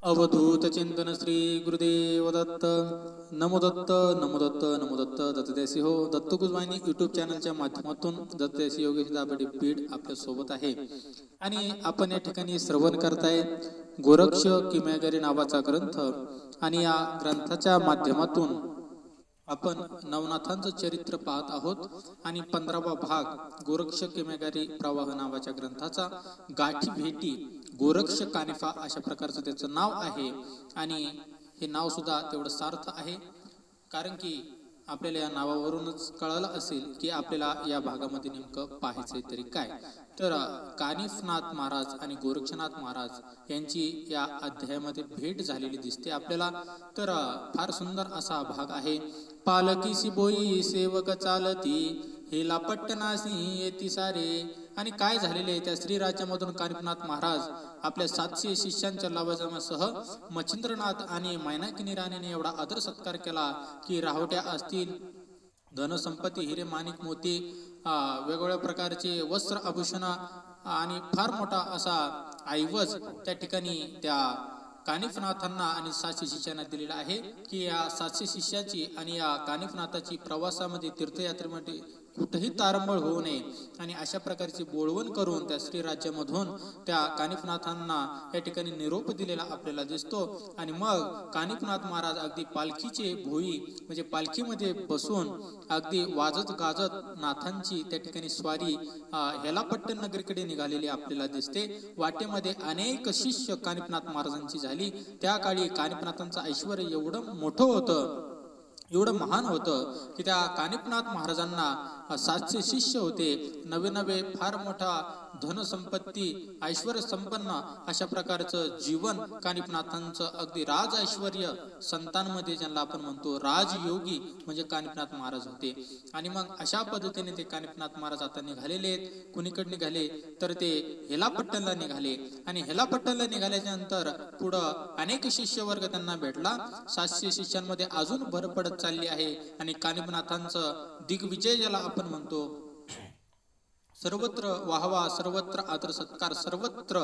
अवधूत चिंतन श्री गुरुदेव दत्त. नमो दत्त नमो दत्त नमो दत्त. दत्तदेसी हो. दत्त गुजवानी यूट्यूब चॅनलच्या माध्यमातून दत्तदेसी योगेश दाबडी पीठ आपल्या सोबत आहे आणि आपण या ठिकाणी श्रवण करताय गोरक्ष किमयागारी नावाचा ग्रंथ. आणि या ग्रंथाच्या माध्यमातून आपण नवनाथांचं चरित्र पाहत आहोत आणि 15वा भाग गोरक्ष किमयागारी प्रवाह नावाच्या ग्रंथाचा गाठी भेटी गोरक्ष कानिफा अशा प्रकारचं त्याचं नाव आहे. आणि हे नाव सुद्धा तेवढं सार्थ आहे, कारण की आपल्याला या नावावरूनच कळलं असेल की आपल्याला या भागामध्ये नेमकं पाहायचंय तरी काय. तर कानिफनाथ महाराज आणि गोरक्षनाथ महाराज यांची या अध्यायामध्ये भेट झालेली दिसते आपल्याला. तर फार सुंदर असा भाग आहे. पालकीसी बोई सेवक चालती हेला पट्टनासी येती सारे. आणि काय झालेले त्या श्रीराज्यामधून कानिफनाथ महाराज आपल्या 700 शिष्यांच्या लवाजमासह मच्छिंद्रनाथ आणि मैनाकिनी राणीने एवढा आदर सत्कार केला की राहोट्या असतील, धनसंपत्ती, हिरे माणिक मोती, वेगवेगळ्या प्रकारचे वस्त्र आभूषण आणि फार मोठा असा ऐवज त्या ठिकाणी त्या कानिफनाथांना आणि 700 शिष्यांना दिलेला आहे की या 700 शिष्याची आणि या कानिफनाथाची प्रवासामध्ये तीर्थयात्रेमध्ये कुठेही तारंबळ होऊ नये आणि अशा प्रकारची बोळवण करून त्या श्रीराज्यामधून त्या कानिफनाथांना या ठिकाणी निरोप दिलेला आपल्याला दिसतो. आणि मग कानिफनाथ महाराज अगदी पालखीचे भोई म्हणजे पालखीमध्ये बसून अगदी वाजत गाजत नाथांची त्या ठिकाणी स्वारी हेलापट्टण नगरीकडे निघालेली आपल्याला दिसते. वाटेमध्ये अनेक शिष्य कानिफनाथ महाराजांची झाली. त्या काळी कानिफनाथांचं ऐश्वर एवढं मोठं होतं, एवढं महान होतं की त्या कानिफनाथ महाराजांना 700 शिष्य होते. नवे नवे फार मोठा धनसंपत्ती, ऐश्वर संपन्न अशा प्रकारचं जीवन कानिफनाथांचं अगदी राज ऐश्वर्य संतांमध्ये ज्यांना आपण म्हणतो राजयोगी म्हणजे कानिफनाथ महाराज होते. आणि मग अशा पद्धतीने ते कानिफनाथ महाराज आता निघालेले आहेत. कुणीकडे निघाले तर ते हेलापट्टणला निघाले. आणि हेलापट्टणला निघाल्याच्या नंतर पुढं अनेक शिष्यवर्ग त्यांना भेटला. 700 शिष्यांमध्ये अजून भर पडत चालली आहे. आणि कानिफनाथांचं दिग्विजय ज्याला आपण म्हणतो, सर्वत्र वाहवा, सर्वत्र आदर सत्कार, सर्वत्र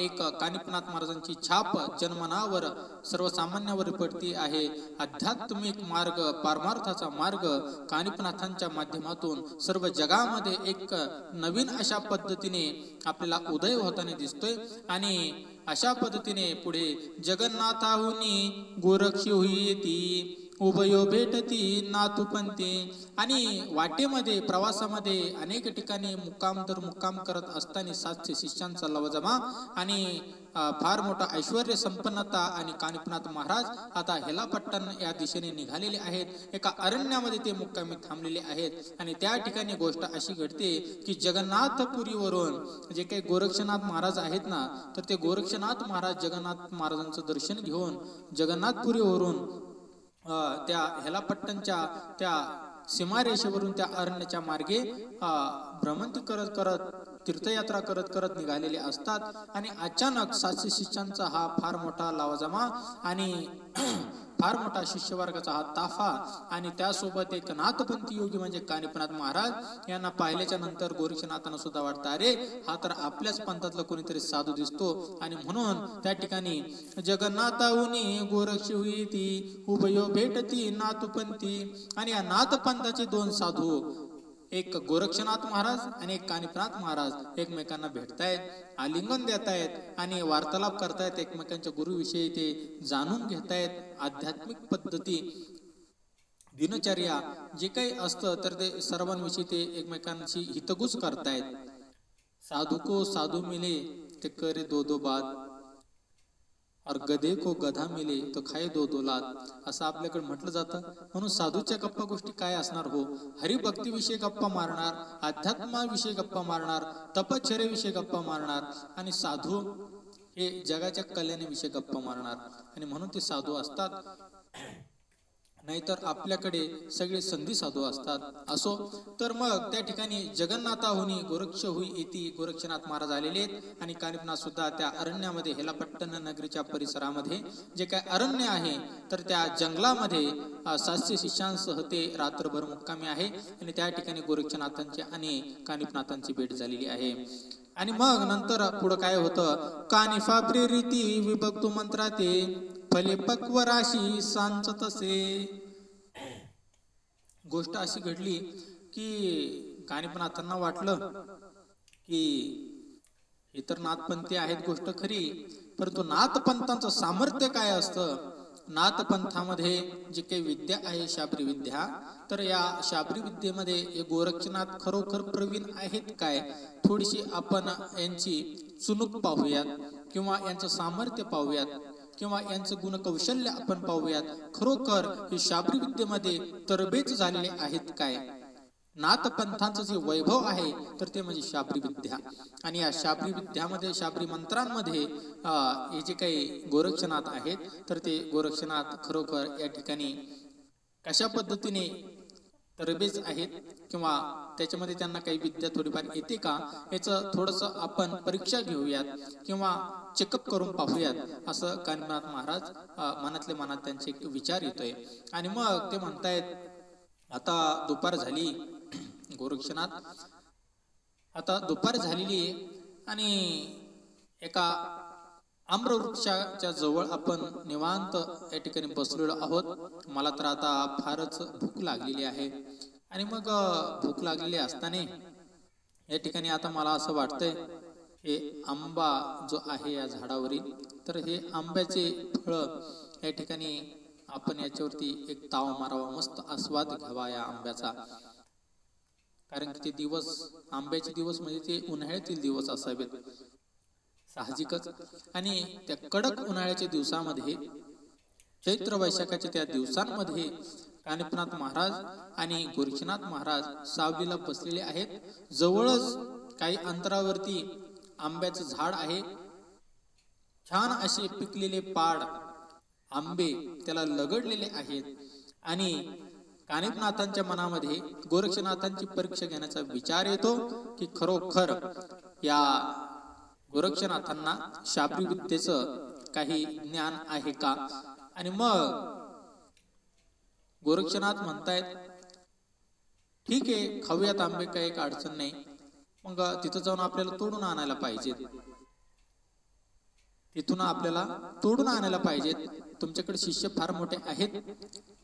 एक कानिफनाथ महाराजांची छाप जनमनावर सर्वसामान्यावर पडती आहे. आध्यात्मिक मार्ग, पारमार्थाचा मार्ग कानिफनाथांच्या माध्यमातून सर्व जगामध्ये एक नवीन अशा पद्धतीने आपल्याला उदय होताना दिसतोय. आणि अशा पद्धतीने पुढे जगन्नाथाहुनी गोरक्षी येती उभयो भेटती नातुपंती. आणि वाटेमध्ये प्रवासामध्ये अनेक ठिकाणी मुक्काम तर मुक्काम करत असताना 700 शिष्यांचा लवजमा आणि फार मोठा ऐश्वर्य संपन्नता. आणि कानिफनाथ महाराज आता हेलापट्टण या दिशेने निघालेले आहेत. एका अरण्यामध्ये ते मुक्कामी थांबलेले आहेत. आणि त्या ठिकाणी गोष्ट अशी घडते की जगन्नाथपुरीवरून जे काही गोरक्षनाथ महाराज आहेत ना, तर ते गोरक्षनाथ महाराज जगन्नाथ महाराजांचं दर्शन घेऊन जगन्नाथपुरीवरून त्या हेलापट्टणच्या त्या सीमारेषेवरून त्या अरण्याच्या मार्गे भ्रमंती करत करत तीर्थयात्रा करत करत निघालेले असतात. आणि अचानक 700 शिष्यांचा हा फार मोठा लावाजमा आणि फार मोठा शिष्यवर्गाचा हा ताफा आणि त्यासोबत एक नाथपंथी योगी म्हणजे कानिफनाथ महाराज यांना पाहिल्याच्या नंतर गोरक्षनाथांना सुद्धा वाटतं, अरे हा तर आपल्याच पंथातला कोणीतरी साधू दिसतो. आणि म्हणून त्या ठिकाणी जगन्नाथाहुनी गोरक्षी होईती उभयो भेटती नाथपंथी. आणि या नाथपंथाचे 2 साधू, एक गोरक्षनाथ महाराज आणि एक कानिफनाथ महाराज एकमेकांना भेटतायत, आलिंगन देतायत आणि वार्तालाप करतायत. एकमेकांच्या गुरुविषयी ते जाणून घेतायत. आध्यात्मिक पद्धती, दिनचर्या जे काही असतं तर ते सर्वांविषयी ते एकमेकांशी हितगुज करतायत. साधू को साधू मिले ते करे दो दो बात और गधे को गधा मिले तो खाए दो दो लात, असं आपल्याकडे म्हटलं जातं. म्हणून साधूच्या गप्पा गोष्टी काय असणार हो? हरिभक्तीविषयी गप्पा मारणार, अध्यात्माविषयी गप्पा मारणार, तपश्चर्याविषयी गप्पा मारणार. आणि साधू हे जगाच्या कल्याणाविषयी गप्पा मारणार. आणि म्हणून ते साधू असतात. नाहीतर आपल्याकडे सगळे संधी साधू असतात. असो तर मग त्या ठिकाणी जगन्नाथाहुनी गोरक्ष होई येती गोरक्षनाथ महाराज आलेले आहेत. आणि कानिफनाथ सुद्धा त्या अरण्यामध्ये हेलापट्टण नगरीच्या परिसरामध्ये जे काय अरण्य आहे तर त्या जंगलामध्ये 700 शिष्यांसह ते रात्रभर मुक्कामी आहे. आणि त्या ठिकाणी गोरक्षनाथांची आणि कानिफनाथांची भेट झालेली आहे. आणि मग नंतर पुढं काय होतं, कानिफा प्रेरिती विभक्तू मंत्राते फले पक्व राशी सांच तसे. गोष्ट अशी घडली की कानिफनाथांना वाटलं की इतर नाथपंथी आहेत, गोष्ट खरी, परंतु नाथपंथांचं सामर्थ्य काय असतं. नाथपंथामध्ये जी काही विद्या आहे शाबरी विद्या, तर या शाबरी विद्येमध्ये हे गोरक्षनाथ खरोखर प्रवीण आहेत काय, थोडीशी आपण यांची चुणूक पाहूयात किंवा यांचं सामर्थ्य पाहूयात किंवा यांचं गुणकौशल्य आपण पाहूयात. खरोखर हे शाबरी विद्येमध्ये तरबेज झालेले आहेत काय. नाथपंथांचं जे वैभव आहे तर ते म्हणजे शाबरी विद्या. आणि या शाबरी विद्यामध्ये शाबरी मंत्रांमध्ये हे जे काही गोरक्षनाथ आहेत तर ते गोरक्षनाथ खरोखर या ठिकाणी कशा पद्धतीने तरबेज आहेत किंवा त्याच्यामध्ये त्यांना काही विद्या थोडीफार येते का, याचं थोडंसं आपण परीक्षा घेऊयात किंवा चेकअप करून पाहूयात, असं कानिफनाथ महाराज मनातल्या मनात त्यांचे एक विचार येतोय. आणि मग ते म्हणतायत, आता दुपार झाली गोरक्षनाथ, आता दुपार झालेली आहे आणि एका आम्रवृक्षाच्या जवळ आपण निवांत या ठिकाणी बसलेलो आहोत. मला तर आता फारच भूक लागलेली आहे. आणि मग भूक लागलेली असताना या ठिकाणी आता मला असं वाटतंय, हे आंबा जो आहे या झाडावरील, तर हे आंब्याचे फळ या ठिकाणी आपण याच्यावरती एक ताव मारावा, मस्त आस्वाद घ्यावा या आंब्याचा. कारण की ते दिवस, आंब्याचे दिवस म्हणजे ते उन्हाळ्यातील दिवस असावेत साहजिकच. आणि त्या कडक उन्हाळ्याच्या दिवसामध्ये, चैत्र वैशाखाच्या त्या दिवसांमध्ये कानिफनाथ महाराज आणि गोरक्षनाथ महाराज सावलीला बसलेले आहेत. जवळच काही अंतरावरती आंब्याचं झाड आहे. छान असे पिकलेले पाड आंबे त्याला लगडलेले आहेत. आणि कानिफनाथांच्या मनामध्ये गोरक्षनाथांची परीक्षा घेण्याचा विचार येतो की खरोखर या गोरक्षनाथांना शाबरी विद्येचं काही ज्ञान आहे का. आणि मग गोरक्षनाथ म्हणतायत, ठीक आहे, खाऊयात आंबे, काही एक अडचण नाही. मग तिथं जाऊन आपल्याला तोडून आणायला पाहिजेत, तिथून आपल्याला तोडून आणायला पाहिजेत. तुमच्याकडे शिष्य फार मोठे आहेत,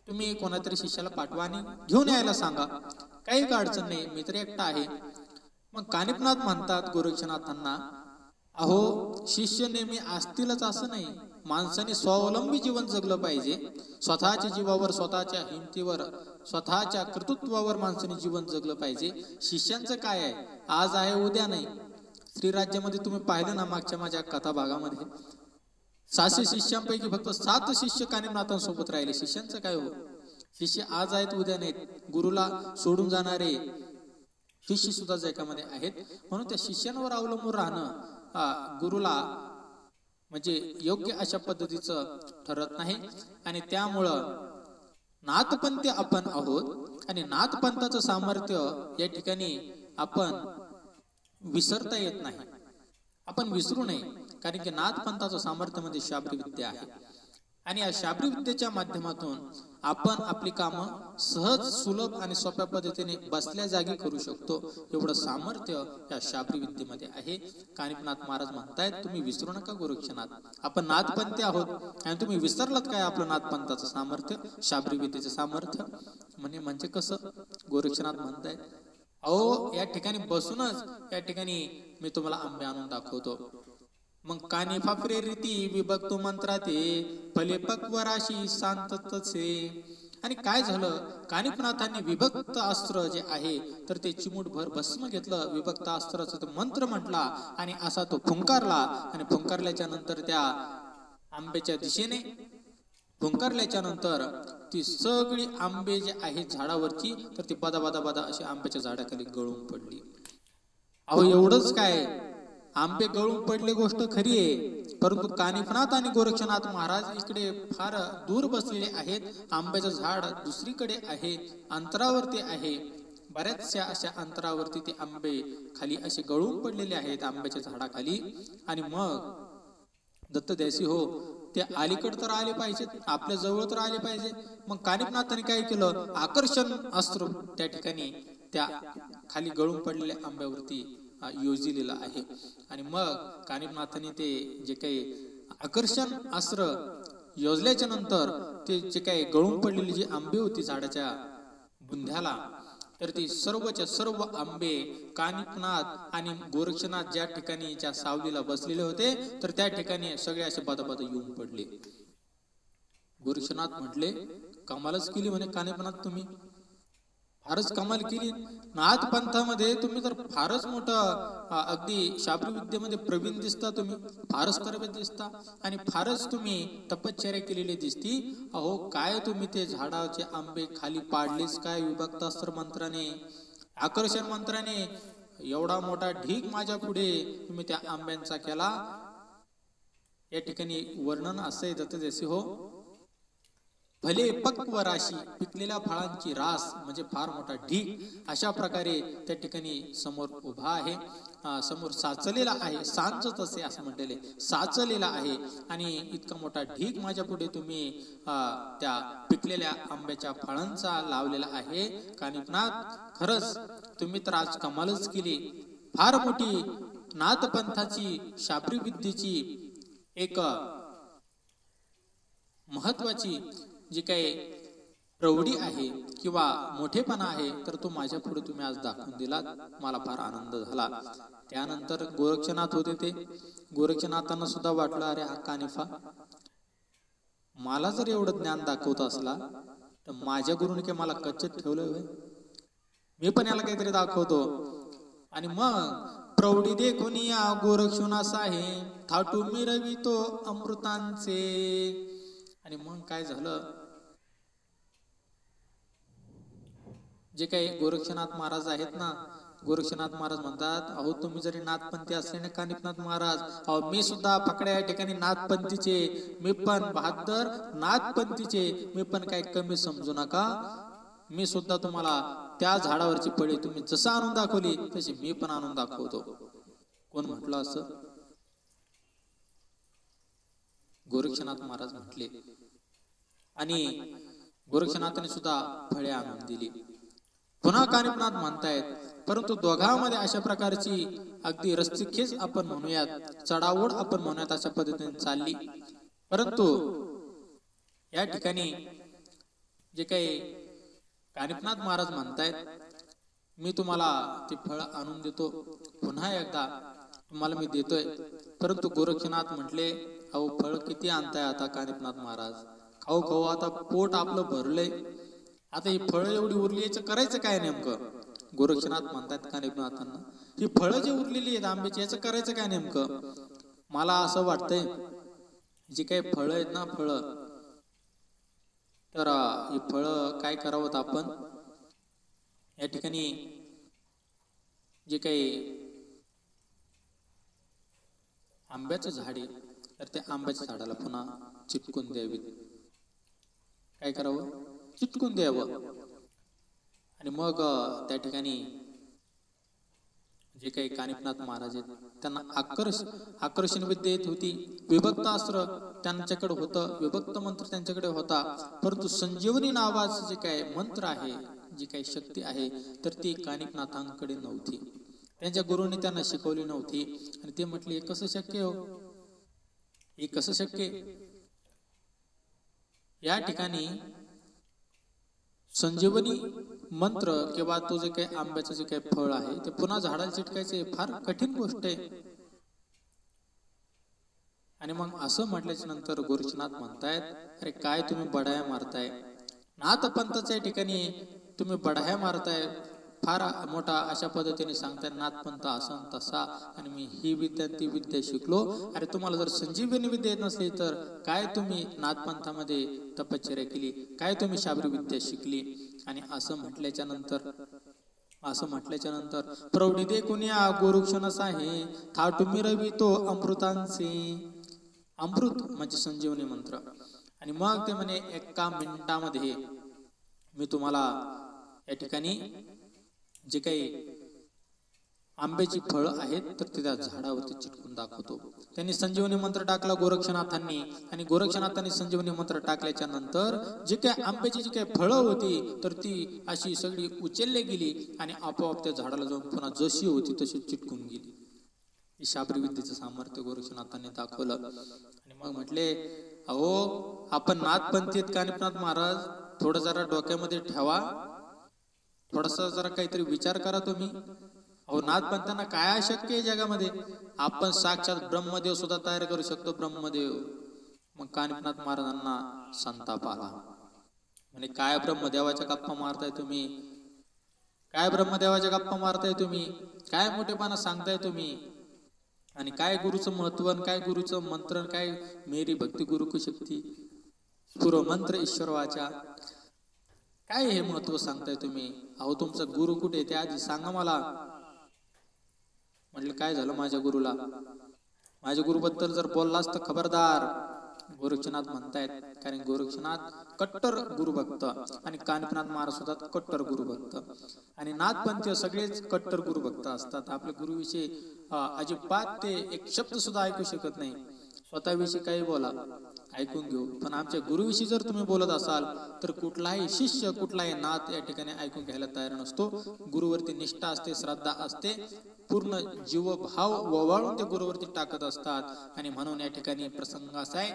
तुम्ही कोणातरी शिष्याला पाठवा आणि घेऊन यायला सांगा, काही एक अडचण नाही, मी तर एकटा आहे. मग कानिफनाथ म्हणतात गोरक्षनाथांना, अहो शिष्य नेहमी असतीलच असं नाही, माणसाने स्वावलंबी जीवन जगलं पाहिजे. स्वतःच्या जीवावर, स्वतःच्या हिमतीवर, स्वतःच्या कर्तृत्वावर माणसाने जीवन जगलं पाहिजे. शिष्यांचं काय आहे, आज आहे उद्या नाही. श्रीराज्यामध्ये तुम्ही पाहिलं ना, मागच्या माझ्या कथा भागामध्ये 600 शिष्यांपैकी फक्त 7 शिष्य कानिफनाथांसोबत राहिले. शिष्यांचं काय हो, शिष्य आज आहेत उद्या नाहीत. गुरुला सोडून जाणारे शिष्य सुद्धा जगामध्ये आहेत. म्हणून त्या शिष्यांवर अवलंबून राहणं गुरुला म्हणजे योग्य अशा पद्धतीचं ठरत नाही. आणि त्यामुळं नाथपंथी आपण आहोत आणि नाथपंथाचं सामर्थ्य या ठिकाणी आपण विसरता येत नाही, आपण विसरू नये. कारण की नाथपंथाचं सामर्थ्य म्हणजे शाबरी विद्या आहे. आणि या शाबरी विद्येच्या माध्यमातून आपण आपली कामं सहज, सुलभ आणि सोप्या पद्धतीने बसल्या जागी करू शकतो. एवढं सामर्थ्य या शाबरी विद्येमध्ये आहे. कानिफनाथ महाराज म्हणतायत, तुम्ही विसरू नका गोरक्षनाथ, आपण नाथपंथी आहोत आणि तुम्ही विसरलात काय आपलं नाथपंथाचं सामर्थ्य, शाबरी विद्येचं सामर्थ्य. म्हणजे कसं, गोरक्षनाथ म्हणतायत, अहो या ठिकाणी बसूनच या ठिकाणी मी तुम्हाला आंबे आणून दाखवतो. मग कानिफा प्रेरिती विभक्तो मंत्राते फले पक्व राशी सांततसे. आणि काय झालं, कानिफनाथांनी विभक्त अस्त्र जे आहे तर ते चिमूटभर भस्म घेतलं, विभक्त अस्त्राचा तो मंत्र म्हटला आणि असा तो फुंकारला. आणि फुंकारल्याच्या नंतर त्या आंब्याच्या दिशेने फुंकारल्याच्या नंतर ती सगळी आंबे जे आहेत झाडावरची, तर ती बदा बदा बदा अशी आंब्याच्या झाडाखाली गळून पडली. अहो एवढंच काय, आंबे गळून पडले गोष्ट खरी आहे, परंतु कानिफनाथ आणि गोरक्षनाथ महाराज इकडे फार दूर बसलेले आहेत. आंब्याचं झाड दुसरीकडे आहे, अंतरावरती आहे. बऱ्याचशा अशा अंतरावरती ते आंबे खाली असे गळून पडलेले आहेत आंब्याच्या झाडाखाली. आणि मग दत्तदेसी हो, ते अलीकड तर आले पाहिजेत, आपल्या जवळ तर आले पाहिजे. मग कानिफनाथांनी काय केलं, आकर्षण अस्त्र त्या ठिकाणी त्या खाली गळून पडलेल्या आंब्यावरती योजिलेलं आहे. आणि मग कानिफनाथाने ते जे काही आकर्षण अस्त्र योजल्याच्या नंतर ते जे काही गळून पडलेली जी आंबे होती झाडाच्या बुंध्याला, तर ती सर्वच्या सर्व आंबे कानिफनाथ आणि गोरक्षनाथ ज्या ठिकाणी ज्या सावलीला बसलेले होते, तर त्या ठिकाणी सगळे असे बदाबदा येऊन पडले. गोरक्षनाथ म्हटले, कमालच केली म्हणे कानिफनाथ, तुम्ही फारच कमाल केली. नाथ पंथामध्ये तुम्ही तर फारच मोठं अगदी शाब्री विद्येमध्ये प्रवीण दिसता, तुम्ही फारच तरबेज दिसता आणि फारच तुम्ही तपश्चर्या केलेली दिसती. अहो काय तुम्ही ते झाडाचे आंबे खाली पाडलेच काय विभक्तास्त्र मंत्राने, आकर्षण मंत्राने. एवढा मोठा ढीग माझ्या पुढे तुम्ही त्या आंब्यांचा केला. या ठिकाणी वर्णन असं आहे दत्तदेसी हो, भले पक्व राशी, पिकलेल्या फळांची रास म्हणजे फार मोठा ढीग अशा प्रकारे त्या ठिकाणी समोर उभा आहे, समोर साचलेला आहे. सांचच असे असं म्हटलेले, साचलेला आहे आणि इतका मोठा ढीग माझ्या पुढे तुम्ही त्या पिकलेल्या आंब्याच्या फळांचा लावलेला आहे. कानिफनाथ, खरंच तुम्ही तर आज कमालच केली. फार मोठी नाथपंथाची शाब्री विद्येची एक महत्वाची जी काही प्रौढी आहे किंवा मोठेपणा आहे, तर तो माझ्या पुढे तुम्ही आज दाखवून दिलात. मला फार आनंद झाला. त्यानंतर गोरक्षनाथ होते, ते गोरक्षनाथांना सुद्धा वाटलं, अरे हा कानिफा मला जर एवढं ज्ञान दाखवत असला तर माझ्या गुरुने काय मला कच्चेत ठेवलं होय, मी पण याला काहीतरी दाखवतो. आणि मग प्रौढी देखून या गोरक्षनास आहे, थाटू मिरवितो अमृतांचे. आणि मग काय झालं, जे काही गोरक्षनाथ महाराज आहेत ना, गोरक्षनाथ महाराज म्हणतात, अहो तुम्ही जरी नाथपंथी असले ना कानिफनाथ महाराज, अहो मी सुद्धा पकड्या या ठिकाणी नाथपंथीचे, मी पण बहादर नाथपंथीचे, मी पण काही कमी समजू नका. मी सुद्धा तुम्हाला त्या झाडावरची फळे तुम्ही जसं आणून दाखवली तशी मी पण आणून दाखवतो. कोण म्हटलं असं? गोरक्षनाथ महाराज म्हटले. आणि गोरक्षनाथाने सुद्धा फळे आणून दिली. पुन्हा कानिफनाथ म्हणतायत, परंतु दोघांमध्ये अशा प्रकारची अगदी रस्तिखेच आपण म्हणूयात, चढाओढ आपण म्हणूयात, अशा पद्धतीने चालली. परंतु या ठिकाणी जे काही कानिफनाथ महाराज म्हणतायत, मी तुम्हाला ते फळ आणून देतो, पुन्हा एकदा तुम्हाला मी देतोय. परंतु गोरक्षनाथ म्हटले, अहो फळ किती आणताय आता कानिफनाथ महाराज, खाऊ खाऊ आता पोट आपलं भरलंय, आता ही फळं एवढी उरली, याचं करायचं काय नेमकं? गोरक्षनाथ म्हणतात कानिफनाथांना, ही फळं जी उरलेली आहेत आंब्याची, याचं करायचं काय नेमकं? मला असं वाटतंय जी काही फळं आहेत ना, फळं, तर ही फळं काय करावं आपण, या ठिकाणी जे काही आंब्याचं झाड आहे, तर त्या आंब्याच्या झाडाला पुन्हा चिटकून द्यावी. काय करावं? चिटकून द्यावं. आणि मग त्या ठिकाणी जे काही कानिफनाथ महाराज आहेत त्यांना आकर्षण विद्या येत होती, विभक्त अस्त्र त्यांच्याकडे होतं, विभक्त मंत्र त्यांच्याकडे होता. परंतु संजीवनी नावाचं जे काही मंत्र आहे, जी काही शक्ती आहे, तर ती कानिफनाथांकडे नव्हती. त्यांच्या गुरुने त्यांना शिकवली नव्हती. आणि ते म्हटले, हे कसं शक्य हो, हे कसं शक्य? या ठिकाणी संजीवनी मंत्र किंवा तो जे काही आंब्याचं जे काही फळ आहे ते पुन्हा झाडाला चिटकायचे फार कठीण गोष्ट आहे. आणि मग असं म्हटल्याच्या नंतर गोरक्षनाथ म्हणतायत, अरे काय तुम्ही बढाया मारताय, नाथ पंथाच्या ठिकाणी तुम्ही बढाया मारताय, फार मोठा अशा पद्धतीने सांगताय नाथपंथ असं तसा, आणि मी ही विद्या ती विद्या शिकलो. अरे तुम्हाला जर संजीवनी विद्या येत नसली तर काय तुम्ही नाथपंथामध्ये तपश्चर्या केली, काय तुम्ही शाब्री विद्या शिकली? आणि असं म्हटल्याच्या नंतर प्रौढी देखून या गोरक्षणस आहे, थाटू मिरवितो अमृतांचे. अमृत म्हणजे संजीवनी मंत्र. आणि मग ते म्हणे, एका मिनिटामध्ये मी तुम्हाला या ठिकाणी जे काही आंब्याची फळं आहेत तर ते त्या झाडावरती चिटकून दाखवतो. त्यांनी संजीवनी मंत्र टाकला गोरक्षनाथांनी, आणि गोरक्षनाथांनी संजीवनी मंत्र टाकल्याच्या नंतर जे काय आंब्याची जी काही फळं होती तर ती अशी सगळी उचलली गेली आणि आपोआप त्या झाडाला जाऊन पुन्हा जशी होती तशी चिटकून गेली. ही शाबरी विद्येचं सामर्थ्य गोरक्षनाथांनी दाखवलं. आणि मग म्हटले, अहो आपण नाथपंथी आहेत कानिफनाथ महाराज, थोडं जरा डोक्यामध्ये ठेवा, थोडासा जरा काहीतरी विचार करा तुम्ही. अहो नाथपंथांना काय अशक्य आहे जगामध्ये? आपण साक्षात ब्रह्मदेव सुद्धा तयार करू शकतो, ब्रह्मदेव. मग कानिफनाथ महाराजांना संताप आला. म्हणजे काय ब्रह्मदेवाच्या गप्पा मारताय तुम्ही? काय ब्रह्मदेवाच्या गप्पा मारताय तुम्ही? काय मोठेपणा सांगताय तुम्ही? आणि काय गुरुचं महत्व, काय गुरुचं मंत्र, काय मेरी भक्ती गुरु की शक्ती, स्फुर मंत्र ईश्वर वाचा, काय हे महत्व सांगताय तुम्ही? अहो तुमचा गुरु कुठे ते आधी सांगा मला. म्हटलं काय झालं माझ्या गुरुला? माझ्या गुरुबद्दल जर बोललास तर खबरदार. गोरक्षनाथ म्हणतायत, कारण गोरक्षनाथ कट्टर गुरुभक्त आणि कानिफनाथ महाराज सुद्धा कट्टर गुरुभक्त, आणि नाथपंथी सगळेच कट्टर गुरुभक्त असतात. आपल्या गुरुविषयी अजिबात ते एक शब्द सुद्धा ऐकू शकत नाही. स्वतःविषयी काही बोला, ऐकून घेऊ, पण आमच्या गुरुविषयी जर तुम्ही बोलत असाल तर कुठलाही शिष्य, कुठलाही नाथ या ठिकाणी ऐकून घ्यायला तयार नसतो. गुरुवरती निष्ठा असते, श्रद्धा असते, पूर्ण जीवभाव ओवाळून ते गुरुवरती टाकत असतात. आणि म्हणून या ठिकाणी प्रसंग असा आहे,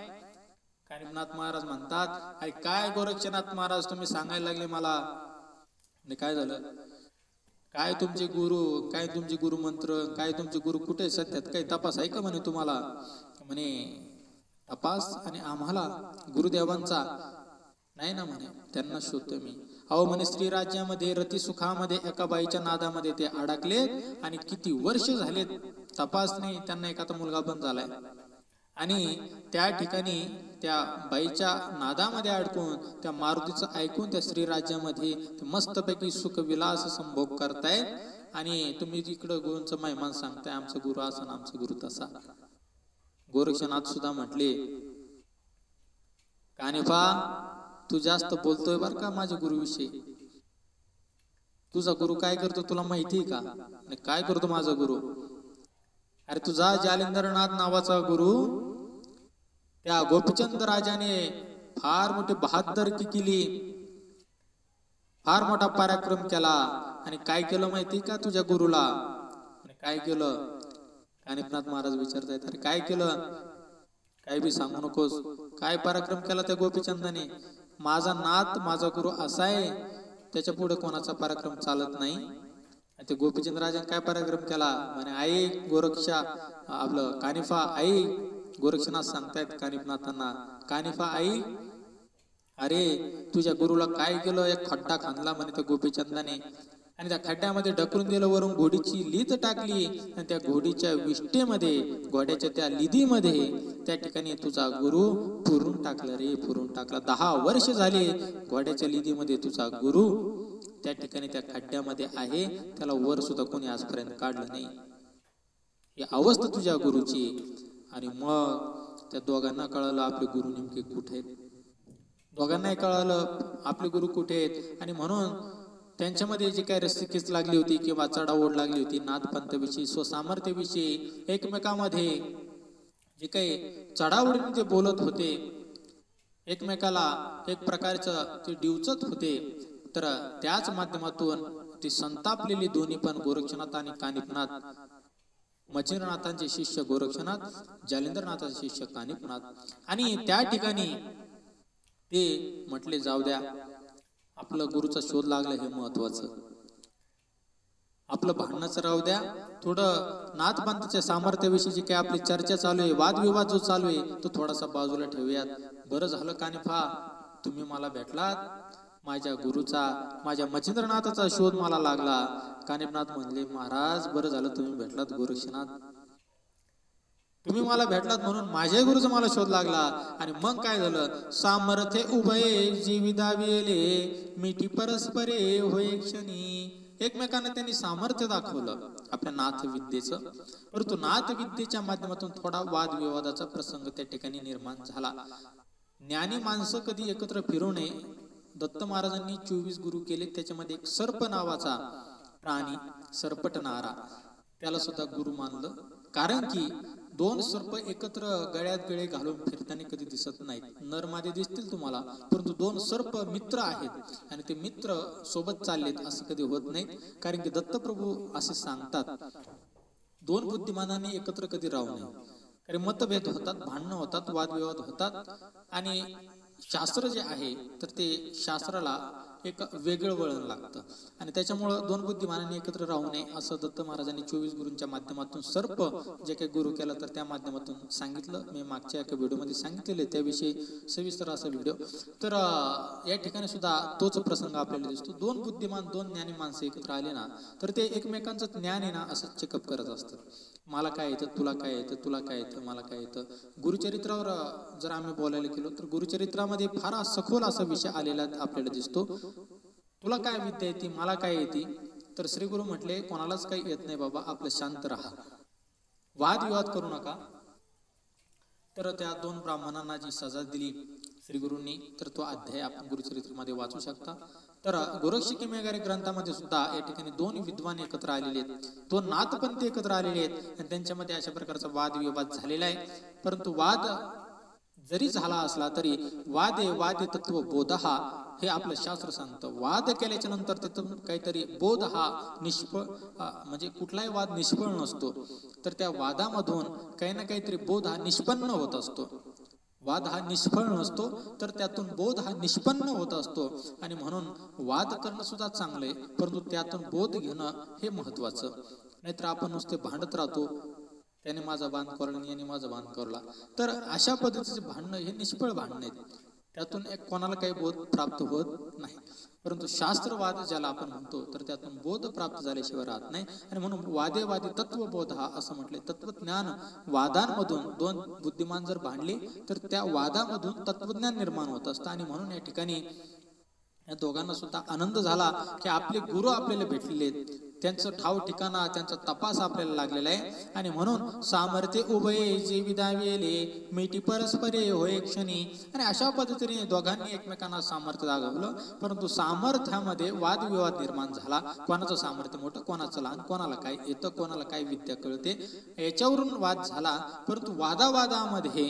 कानिफनाथ महाराज म्हणतात, अरे काय गोरक्षनाथ महाराज तुम्ही सांगायला लागले मला? काय झालं? काय तुमचे गुरु, काय तुमचे गुरुमंत्र, काय तुमचे गुरु कुठे सध्यात काही तपास आहे का म्हणे तुम्हाला? म्हणे तपास आणि आम्हाला गुरुदेवांचा नाही ना म्हणे, त्यांना शोधतो मी. अहो म्हणे स्त्री राज्यामध्ये रतिसुखामध्ये एका बाईच्या नादामध्ये ते अडकले आणि किती वर्ष झालेत तपास नाही, त्यांना एखादा मुलगा पण झालाय. आणि त्या ठिकाणी त्या बाईच्या नादामध्ये अडकून त्या मारुतीचं ऐकून त्या स्त्री राज्यामध्ये मस्तपैकी सुखविलास संभोग करतायत. आणि तुम्ही तिकडं गुरूंचं महिमान सांगताय, आमचा गुरु असा ना आमचा गुरु तसा. गोरक्षनाथ सुद्धा म्हटले, कानिफा तू जास्त बोलतोय बर का माझ्या गुरुविषयी. तुझा गुरु काय करतो तुला माहितीये का? काय करतो माझा गुरु? अरे तुझा जालिंदरनाथ नावाचा गुरु त्या गोपीचंद राजाने फार मोठी बहादरकी केली, फार मोठा पराक्रम केला. आणि काय केलं माहिती का तुझ्या गुरुला? काय केलं? कानिफनाथ महाराज विचारतायत, अरे काय केलं? काय बी सांगू नकोस. काय पराक्रम केला त्या गोपीचंदाने? माझा नाथ, माझा गुरु असा आहे, त्याच्या पुढे कोणाचा पराक्रम चालत नाही. ते गोपीचंद राजाने काय पराक्रम केला? म्हणे आई गोरक्षा, आपलं कानिफा आई. गोरक्षनाथ सांगतायत कानिफनाथांना, कानिफा आई, अरे तुझ्या गुरुला काय केलं? एक खड्डा खांदला म्हणे त्या गोपीचंदाने, आणि त्या खड्ड्यामध्ये ढकलून दिलं, वरून घोडीची लीद टाकली, आणि त्या घोडीच्या विष्टेमध्ये, घोड्याच्या त्या लिदीमध्ये त्या ठिकाणी तुझा गुरु पुरून टाकला रे, पुरून टाकला. 10 वर्ष झाले घोड्याच्या लिदीमध्ये तुझा गुरु त्या ठिकाणी त्या खड्ड्यामध्ये आहे, त्याला वर सुद्धा कोणी आजपर्यंत काढलं नाही. ही अवस्था तुझ्या गुरुची. आणि मग त्या दोघांना कळालं आपले गुरु नेमके कुठे आहेत. दोघांनाही कळालं आपले गुरु कुठे आहेत. आणि म्हणून त्यांच्यामध्ये जी काही रस्तिकीच लागली होती किंवा चढाओढ लागली होती नाथपंथाविषयी, स्वसामर्थ्याविषयी, एकमेकांमध्ये जे काही चढाओढीने ते बोलत होते, एकमेकाला एक प्रकारचं ते डिवचत होते, तर त्याच माध्यमातून ती संतापलेली दोन्ही पण गोरक्षनाथ आणि कानिफनाथ, मच्छिंद्रनाथांचे शिष्य गोरक्षनाथ, जालिंदरनाथांचे शिष्य कानिफनाथ. आणि त्या ठिकाणी ते म्हटले जाऊ द्या, आपलं गुरुचा शोध लागला हे महत्वाचं, आपलं भांडणाचं राहू द्या, थोडं नाथपंथाच्या सामर्थ्याविषयी जी काही आपली चर्चा चालू आहे, वादविवाद जो चालू आहे तो थोडासा बाजूला ठेवूयात. बरं झालं कानिफा तुम्ही मला भेटलात, माझ्या गुरुचा, माझ्या मच्छिंद्रनाथाचा शोध मला लागला. कानिफनाथ म्हणले, महाराज बरं झालं तुम्ही भेटलात गोरक्षनाथ, तुम्ही मला भेटलात म्हणून माझ्या गुरुचा मला शोध लागला. आणि मग काय झालं? सामर्थ्य उभये जीविदाविले मिठी परस्परे होय क्षणी. एकमेकांना त्यांनी सामर्थ्य दाखवलं आपल्या नाथ विद्येचं, परंतु नाथ विद्येच्या माध्यमातून थोडा वादविवादाचा प्रसंग त्या ठिकाणी निर्माण झाला. ज्ञानी माणसं कधी एकत्र फिरू नये. दत्त महाराजांनी 24 गुरु केले, त्याच्यामध्ये एक सर्प नावाचा प्राणी, सरपटणारा, त्याला सुद्धा गुरु मानलं. कारण की दोन सर्प एकत्र गळ्यात गळे घालून फिरताना कधी दिसत नाहीत. नर मादी दिसतील तुम्हाला, परंतु दोन सर्प मित्र आहेत आणि ते मित्र सोबत चाललेत असं कधी होत नाही. कारण की दत्तप्रभू असे सांगतात, दोन बुद्धिमानांनी एकत्र कधी राहू नये. कारण मतभेद होतात, भांडणं होतात, वादविवाद होतात आणि शास्त्र जे आहे तर ते शास्त्राला एक वेगळं वळण लागतं आणि त्याच्यामुळं दोन बुद्धिमानांनी एकत्र राहू नये असं दत्त महाराजांनी 24 गुरूंच्या माध्यमातून सर्प जे काही गुरु केला तर त्या माध्यमातून सांगितलं. मी मागच्या एका व्हिडिओमध्ये सांगितलेले त्याविषयी सविस्तर असा व्हिडिओ. तर या ठिकाणी सुद्धा तोच प्रसंग आपल्याला दिसतो. दोन बुद्धिमान, दोन ज्ञानी माणसं एकत्र आले ना तर ते एकमेकांचं ज्ञान आहे ना असं चेकअप करत असतात. मला काय येतं, तुला काय येतं, तुला काय येतं, मला काय येतं. गुरुचरित्रावर जर आम्ही बोलायला गेलो तर गुरुचरित्रामध्ये फार सखोल असा विषय आलेला आपल्याला दिसतो. तुला काय विद्या येते, मला काय येते. तर श्री गुरु म्हटले कोणालाच काही येत नाही बाबा, आपलं शांत राहा, वादविवाद करू नका. तर त्या दोन ब्राह्मणांना जी सजा दिली श्री गुरूंनी तर तो अध्याय आपण गुरुचरित्रामध्ये वाचू शकता. तर गोरक्षकिमेगारी ग्रंथामध्ये सुद्धा या ठिकाणी दोन विद्वान एकत्र आलेले आहेत, दोन नाथपंथी एकत्र आलेले आहेत आणि त्यांच्यामध्ये अशा प्रकारचा वादविवाद झालेला आहे. परंतु वाद जरी झाला असला तरी वादे तत्व बोध हा हे आपलं शास्त्र सांगतं. वाद केल्याच्या नंतर तिथून काहीतरी बोध हा निष्फळ म्हणजे कुठलाही वाद निष्फळ नसतो, तर त्या वादामधून काही ना काहीतरी बोध हा निष्पन्न होत असतो. वाद हा निष्फळ नसतो तर त्यातून बोध हा निष्पन्न होत असतो आणि म्हणून वाद करणं सुद्धा चांगलंय, परंतु त्यातून बोध घेणं हे महत्वाचं. नाहीतर आपण नुसते भांडत राहतो, त्याने माझा बांध कोरला आणि याने माझा बांध कोरला. तर अशा पद्धतीचे भांडणं हे निष्फळ भांडण आहेत, त्यातून एक कोणाला काही बोध प्राप्त होत नाही. परंतु शास्त्रवाद ज्याला आपण म्हणतो तर त्यातून बोध प्राप्त झाल्याशिवाय राहत नाही आणि म्हणून वादी तत्वबोध हा असं म्हटले. तत्वज्ञान वादांमधून दोन बुद्धिमान जर भांडले तर त्या वादामधून तत्वज्ञान निर्माण होत असतं आणि म्हणून या ठिकाणी या दोघांना सुद्धा आनंद झाला की आपले गुरु आपल्याला भेटलेले, त्यांचं ठाव ठिकाणा, त्यांचा तपास आपल्याला लागलेला आहे आणि म्हणून सामर्थ्य उभये जे विदावेले मिठी परस्परे होय क्षणी. आणि अशा पद्धतीने दोघांनी एकमेकांना सामर्थ्य दाखवलं, परंतु सामर्थ्यामध्ये वादविवाद निर्माण झाला. कोणाचं सामर्थ्य मोठं, कोणाचं लहान, कोणाला काय येतं, कोणाला काय विद्या कळते, याच्यावरून वाद झाला. परंतु वादावादामध्ये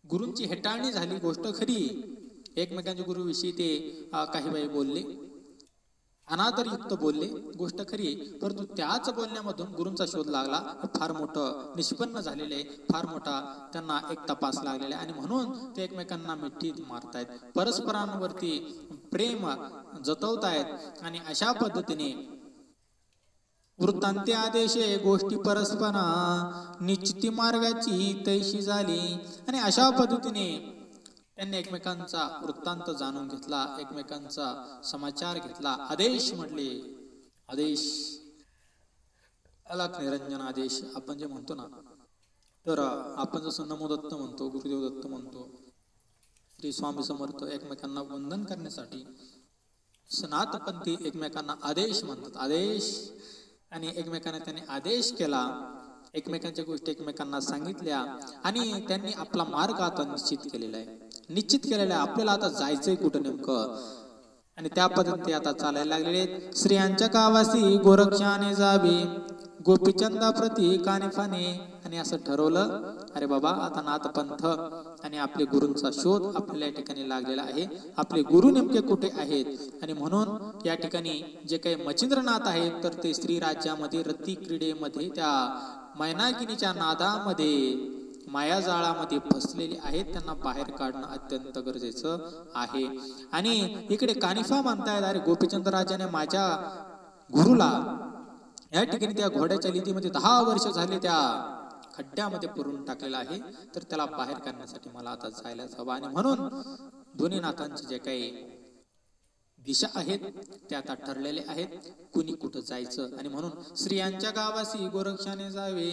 गुरूंची हेटाळणी झाली. गोष्ट खरी, एकमेकांच्या गुरुविषयी ते काही बाई बोलले, अनादरयुक्त बोलले, गोष्ट खरी, परंतु त्याच बोलण्यामधून गुरूंचा शोध लागला. फार मोठं निष्पन्न झालेले, फार मोठा त्यांना एक तपास लागलेला आणि म्हणून ते एकमेकांना मिठीत मारतायत, परस्परांवरती प्रेम जतवतायत आणि अशा पद्धतीने वृत्तांते आदेशे गोष्टी परस्परा निश्चिती मार्गाची तैशी झाली. आणि अशा पद्धतीने त्यांनी एकमेकांचा वृत्तांत जाणून घेतला, एकमेकांचा समाचार घेतला. आदेश म्हटले, आदेश अलख निरंजन आदेश आपण जे म्हणतो ना, तर आपण जसं नमो दत्त म्हणतो, गुरुदेव दत्त म्हणतो, श्री स्वामी समर्थ एकमेकांना वंदन करण्यासाठी सनातपंथी एकमेकांना आदेश म्हणतात. आदेश आणि एकमेकांना त्यांनी आदेश केला, एकमेकांच्या गोष्टी एकमेकांना सांगितल्या आणि त्यांनी आपला मार्ग आता निश्चित केलेला आहे, निश्चित केलेला आहे. आपल्याला आता जायचंय कुठं नेमकं आणि त्या पद्धतीने आता चालायला लागलेले. स्त्रियांच्या गावासी गोरक्षाने जावे गोपीचंदा प्रती कानिफाने. आणि असं ठरवलं, अरे बाबा आता नाथपंथ आणि आपले गुरूंचा शोध आपल्याला या ठिकाणी लागलेला आहे. आपले गुरु नेमके कुठे आहेत आणि म्हणून या ठिकाणी जे काही मच्छिंद्रनाथ आहेत तर ते स्त्री राज्यामध्ये रती क्रीडेमध्ये त्या मैनाकिनीच्या नादामध्ये मायाजाळामध्ये फसलेले आहेत, त्यांना बाहेर काढणं अत्यंत गरजेचं आहे. आणि इकडे कानिफा म्हणतायत, अरे गोपीचंद राजाने माझ्या गुरुला या ठिकाणी त्या घोड्याच्या लिंदीमध्ये 10 वर्ष झाले त्या खड्ड्यामध्ये पुरून टाकलेला आहे, तर त्याला बाहेर काढण्यासाठी मला आता जायलाच हवं. आणि म्हणून दोन्ही नाथांचे जे काही दिशा आहेत त्या आता ठरलेले आहेत, कुणी कुठं जायचं. आणि म्हणून स्त्रियांच्या गावासी गोरक्षाने जावे,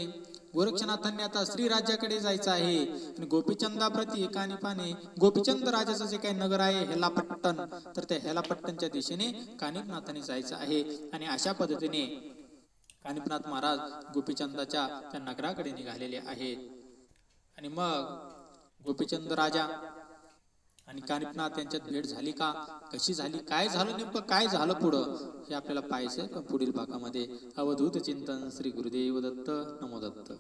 गोरक्षनाथांनी आता श्री राज्याकडे जायचं आहे. आणि गोपीचंदाप्रती कानिफाने, गोपीचंद राजाचं जे काही नगर आहे हेलापट्टण, तर त्या हेलापट्टणच्या दिशेने कानिफनाथांनी जायचं आहे. आणि अशा पद्धतीने कानिफनाथ महाराज गोपीचंदाच्या त्या नगराकडे निघालेले आहेत. आणि मग गोपीचंद राजा आणि कानिपनाथ यांच्यात भेट झाली का, कशी झाली, काय झालं, नेमकं काय झालं पुढं हे आपल्याला पाहायचंय. पण पुढील भागामध्ये अवधूत चिंतन. श्री गुरुदेव दत्त. नमो दत्त.